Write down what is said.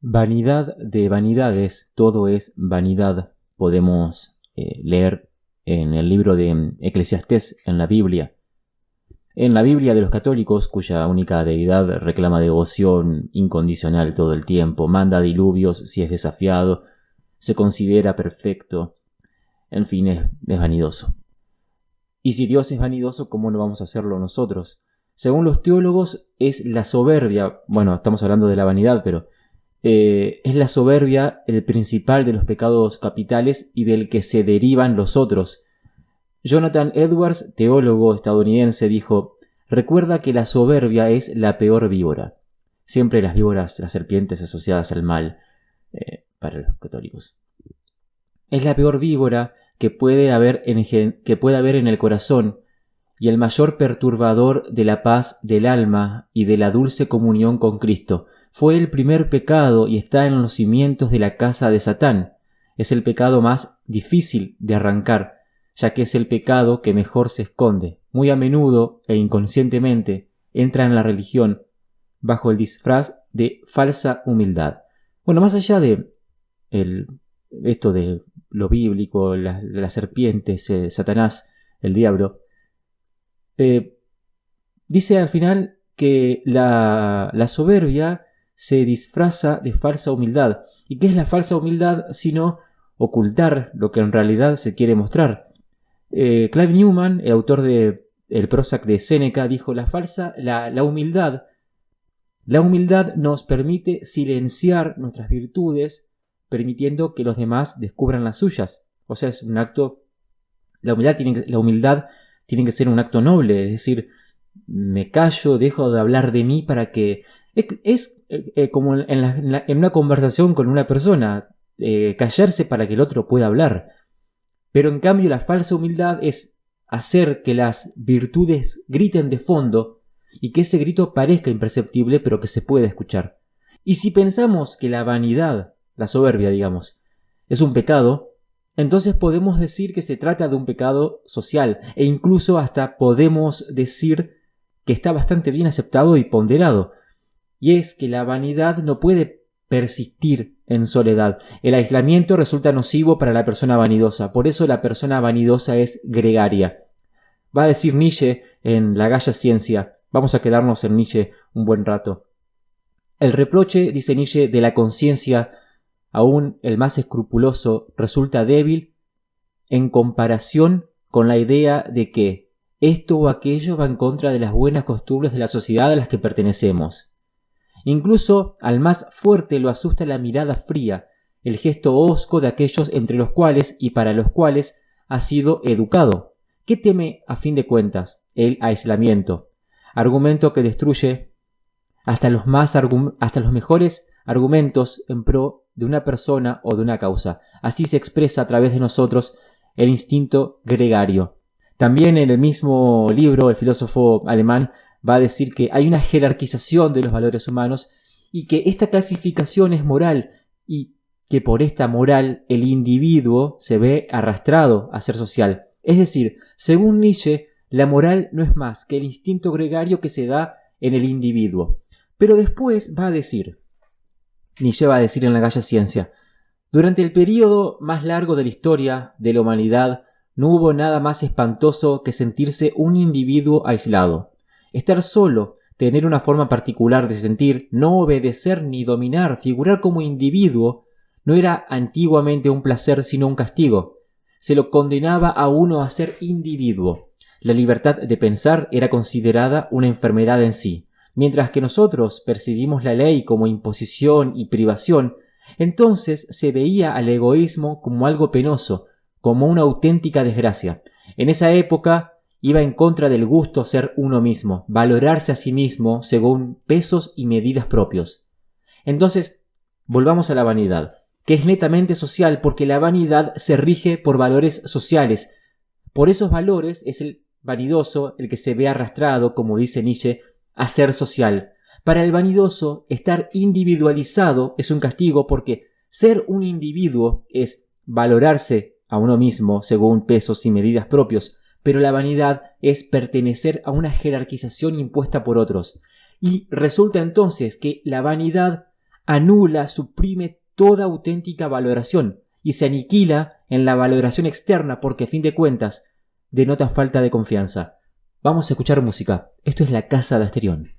Vanidad de vanidades, todo es vanidad. Podemos leer en el libro de Eclesiastés en la Biblia. En la Biblia de los católicos, cuya única deidad reclama devoción incondicional todo el tiempo, manda diluvios si es desafiado, se considera perfecto, en fin, es vanidoso. Y si Dios es vanidoso, ¿cómo no vamos a hacerlo nosotros? Según los teólogos, es la soberbia, bueno, estamos hablando de la vanidad, pero es la soberbia el principal de los pecados capitales y del que se derivan los otros. Jonathan Edwards, teólogo estadounidense, dijo: recuerda que la soberbia es la peor víbora. Siempre las víboras, las serpientes asociadas al mal, para los católicos. Es la peor víbora que puede haber en el corazón y el mayor perturbador de la paz del alma y de la dulce comunión con Cristo. Fue el primer pecado y está en los cimientos de la casa de Satán. Es el pecado más difícil de arrancar, ya que es el pecado que mejor se esconde. Muy a menudo e inconscientemente entra en la religión bajo el disfraz de falsa humildad. Bueno, más allá de esto de lo bíblico, las serpientes, Satanás, el diablo, dice al final que la soberbia se disfraza de falsa humildad. ¿Y qué es la falsa humildad sino ocultar lo que en realidad se quiere mostrar? Clive Newman, el autor de El Prozac de Séneca, dijo: la humildad nos permite silenciar nuestras virtudes, permitiendo que los demás descubran las suyas. O sea, es un acto. La humildad tiene que ser un acto noble, es decir, me callo, dejo de hablar de mí para que. Es como en una conversación con una persona, callarse para que el otro pueda hablar. Pero en cambio la falsa humildad es hacer que las virtudes griten de fondo y que ese grito parezca imperceptible pero que se pueda escuchar. Y si pensamos que la vanidad, la soberbia digamos, es un pecado, entonces podemos decir que se trata de un pecado social e incluso hasta podemos decir que está bastante bien aceptado y ponderado. Y es que la vanidad no puede persistir en soledad. El aislamiento resulta nocivo para la persona vanidosa. Por eso la persona vanidosa es gregaria. Va a decir Nietzsche en La Galla Ciencia. Vamos a quedarnos en Nietzsche un buen rato. El reproche, dice Nietzsche, de la conciencia, aún el más escrupuloso, resulta débil en comparación con la idea de que esto o aquello va en contra de las buenas costumbres de la sociedad a las que pertenecemos. Incluso al más fuerte lo asusta la mirada fría, el gesto hosco de aquellos entre los cuales y para los cuales ha sido educado. ¿Qué teme a fin de cuentas? El aislamiento, argumento que destruye hasta los mejores argumentos en pro de una persona o de una causa. Así se expresa a través de nosotros el instinto gregario. También en el mismo libro, el filósofo alemán va a decir que hay una jerarquización de los valores humanos y que esta clasificación es moral y que por esta moral el individuo se ve arrastrado a ser social. Es decir, según Nietzsche, la moral no es más que el instinto gregario que se da en el individuo. Pero después Nietzsche va a decir en La Galla Ciencia: durante el período más largo de la historia de la humanidad no hubo nada más espantoso que sentirse un individuo aislado. Estar solo, tener una forma particular de sentir, no obedecer ni dominar, figurar como individuo, no era antiguamente un placer sino un castigo. Se lo condenaba a uno a ser individuo. La libertad de pensar era considerada una enfermedad en sí. Mientras que nosotros percibimos la ley como imposición y privación, entonces se veía al egoísmo como algo penoso, como una auténtica desgracia. En esa época iba en contra del gusto ser uno mismo, valorarse a sí mismo según pesos y medidas propios. Entonces, volvamos a la vanidad, que es netamente social porque la vanidad se rige por valores sociales. Por esos valores es el vanidoso el que se ve arrastrado, como dice Nietzsche, a ser social. Para el vanidoso, estar individualizado es un castigo porque ser un individuo es valorarse a uno mismo según pesos y medidas propios, pero la vanidad es pertenecer a una jerarquización impuesta por otros. Y resulta entonces que la vanidad anula, suprime toda auténtica valoración y se aniquila en la valoración externa porque a fin de cuentas denota falta de confianza. Vamos a escuchar música. Esto es La Casa de Asterión.